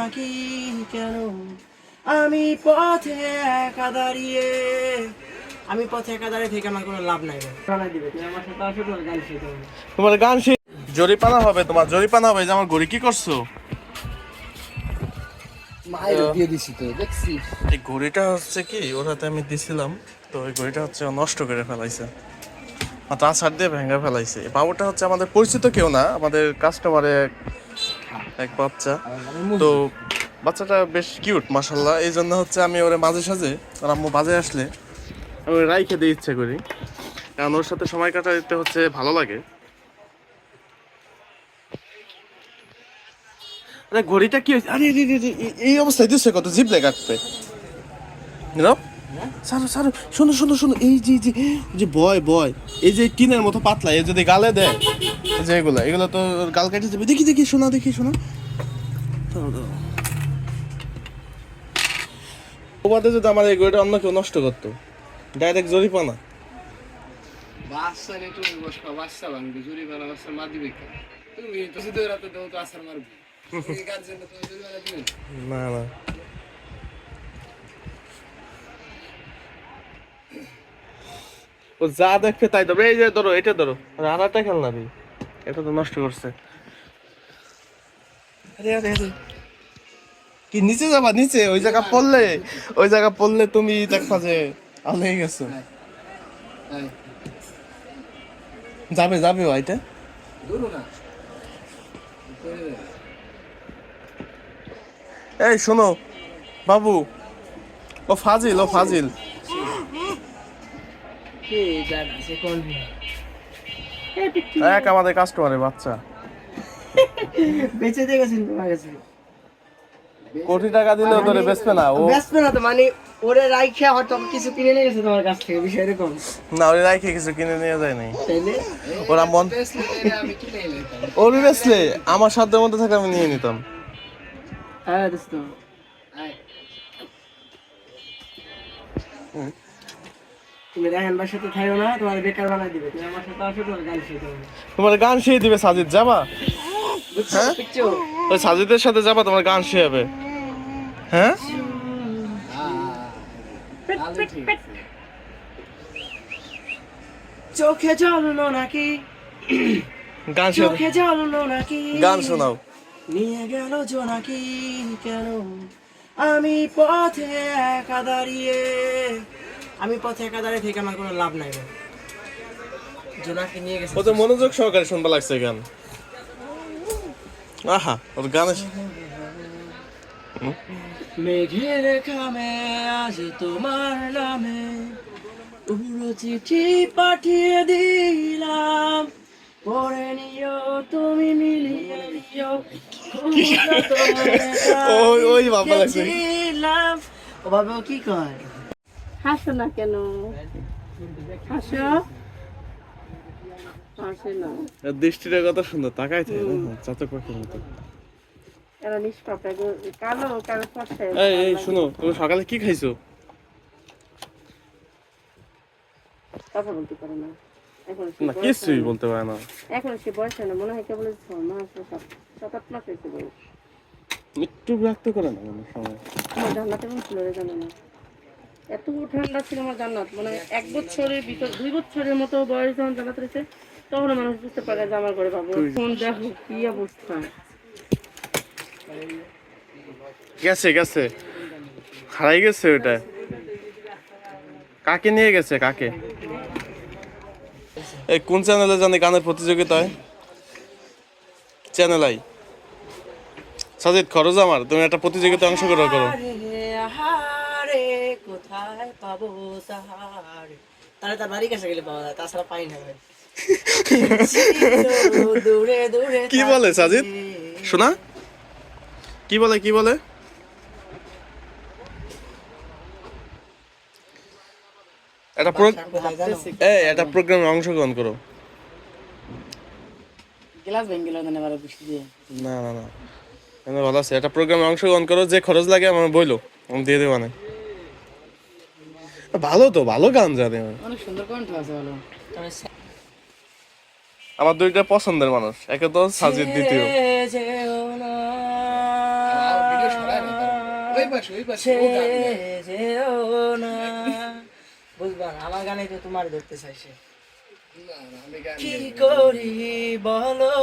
নাকি কেন আমি পথে একা দাঁড়িয়ে থেকে আমার কোনো লাভ নাই। তোমার গান জরিপানা হবে, তোমার জরিপানা হবে যে আমার ঘড়ি কি করছো। এই ঘড়িটা হচ্ছে কি ওর হাতে আমি দিছিলাম, তো ওই ঘড়িটা হচ্ছে ও নষ্ট করে ফেলাইছে, তাছাড় দিয়ে ভেঙে ফেলাইছে। বাবুটা হচ্ছে আমাদের পরিচিত কেউ না, আমাদের কাস্টমারের এক বাচ্চা। তো বাচ্চাটা বেশ কিউট মাশাল্লাহ, এই জন্য হচ্ছে আমি ওরে মাঝে সাঝে আর আম্মু বাজে আসলে আমি ওরে রাইখে দিয়ে ইচ্ছে করি, কারণ ওর সাথে সময় কাটাতে হচ্ছে ভালো লাগে। আরে ঘড়িটা কি হয়েছে? আরে এই অবস্থায় দিচ্ছে কত জিবলে কাটতে। সারো সারো, শোনো শোনো শোনো, এই যে যে যে বয় বয় এই যে টিনের মতো পাতলা, এই যদি গালে দেয় এই যে এগুলো তো গাল কেটে যাবে। দেখি দেখি শোনা, দেখি শোনা। তোমাদের যদি আমার এই ঘড়িটা অন্য কেউ নষ্ট করতো, ডাইরেক্ট জরিপানা। বাচ্চা রে তুমি বসবা, বাচ্চা ভাঙবে, জরিমানা বাচ্চা মার দিবে কেন? তুমি তো শুধু রাতে দেও তো আসার মারবে। এই কাজ জন্য তুমি জরিমানা দিবে না না, ও যা দেখবে তাই ধরবে। এই যে ধরো, এটা ধরো, আর একটা খেলনা দিই, এটা তো নষ্ট করছে। আরে আরে আরে, কি নিচে যাবা? নিচে ওই জায়গা পড়লে তুমি দেখবা যে আলেই গেছো। তাই যাবে যাবে ওইটা। দূরও না। এই শোনো বাবু, ও ফাজিল, ও ফাজিল। কে জানা সে কোন এক আমাদের কাস্টমারের বাচ্চা, বেঁচে দিয়ে গেছেন তোমার কাছে। কোটি টাকা দিলেও তোরে বেচবে না ও। বেচবে না তো মানে ওরে রাইখা হয়তো কিছু কিনে নিয়ে গেছে তোমার কাছ থেকে, বিষয় এরকম। না, ওরে রাইখে কিছু কিনে নিয়ে যায় নাই। তাইলে ওরা মন আমি কিনে এলাম। ওরে বেচলে আমার সাধ্যের মধ্যে থাকে আমি নিয়ে নিতাম। হ্যাঁ দোস্ত, তুমি রায়হান ভাইয়ের সাথে থাকো না, তোমার বেকার বানাই দিবে। তুমি আমার সাথে আসো, তোমার গান শিখে দেবো। তোমার গান শিয়ে দিবে সাজিদ, যাবা? বুঝছো হ্যাঁ? বুঝছো? ওই সাজিদের সাথে যাবা, তোমার গান শিয়াবে। হ্যাঁ, চোখে জ্বললো নাকি, গান চোখে জ্বললো নাকি, গান শোনাও। নিয়ে গেল জোনাকি কেন আমি পথে একা দাঁড়িয়ে থেকে আমার কোনো লাভ নাই। জোনাকি নিয়ে গেছে। ও তো মনোযোগ সহকারে শুনবা লাগছে গান। আহা, ওর গানে মেঘের খামে আজ তোমার নামে উড়ো চিঠি পাঠিয়ে দিলাম, পড়ে নিও তুমি, মিলিয়ে নিও। ওই বাবা লাগছে। ও বাবা কি কয়? হাসো না কেন? হাসো, হাসে না। এর দৃষ্টিটা কত সুন্দর, তাকাই থাকে চাচা পাখির মতো। এরা নিষ্পাপ, কালো কালো ফর্সা। এই শুনো, তুমি সকালে কি খাইছো? কথা বলতে পারে না এখন, না কিছুই বলতে পারে না। এখন সে বয়স হয় না, মনে হয় কেবল 7-8 মাস হয়েছে বয়স। একটু বিরক্ত করে না কোনো সময়। আমার জান্নাত এমন ছিল রে, জানো না? এত ঠান্ডা ছিল আমার জান্নাত, মানে 1 বছরের ভিতর 2 বছরের মতো বয়স যখন জান্নাত রয়েছে, তখন মানুষ বুঝতে পারে যে আমার ঘরে বাবু। ফোন দেখো কি অবস্থা। গেছে গেছে, হারাই গেছে ওটা। কাকে নিয়ে গেছে? কাকে? এই কোন চ্যানেলে জানি গানের প্রতিযোগিতা হয়? Channel I. সাজিদ খরচ আমার, তুমি একটা প্রতিযোগিতায় অংশগ্রহণ করো। আহারে কোথায় পাবো তাহারে, তাহলে তার বাড়ির কাছে গেলে পাওয়া যায়, তাছাড়া পাই না ভাই। দূরে দূরে কি বলে সাজিদ? শোনা কি বলে, কি বলে? একটা প্রোগ্রামে অংশগ্রহণ করো। গ্লাস ভেঙে গেল না এবারে বৃষ্টি দিয়ে। না না না, ভালো আছে। একটা প্রোগ্রামে অংশগ্রহণ করো, যে খরচ লাগে আমার বইলো, আমি দিয়ে দেবো না। ভালো তো, ভালো গান জানে, অনেক সুন্দর কণ্ঠ আছে, ভালো। আমার দুইটা পছন্দের মানুষ, একে তো সাজিদ, দ্বিতীয় ভিডিও ওই পাশে ও গান গায়। যেও না। বুঝবা না, আমার গানে তো তোমার ধরতে চাইছে। না, আমি গান কি গাই না। করি বলো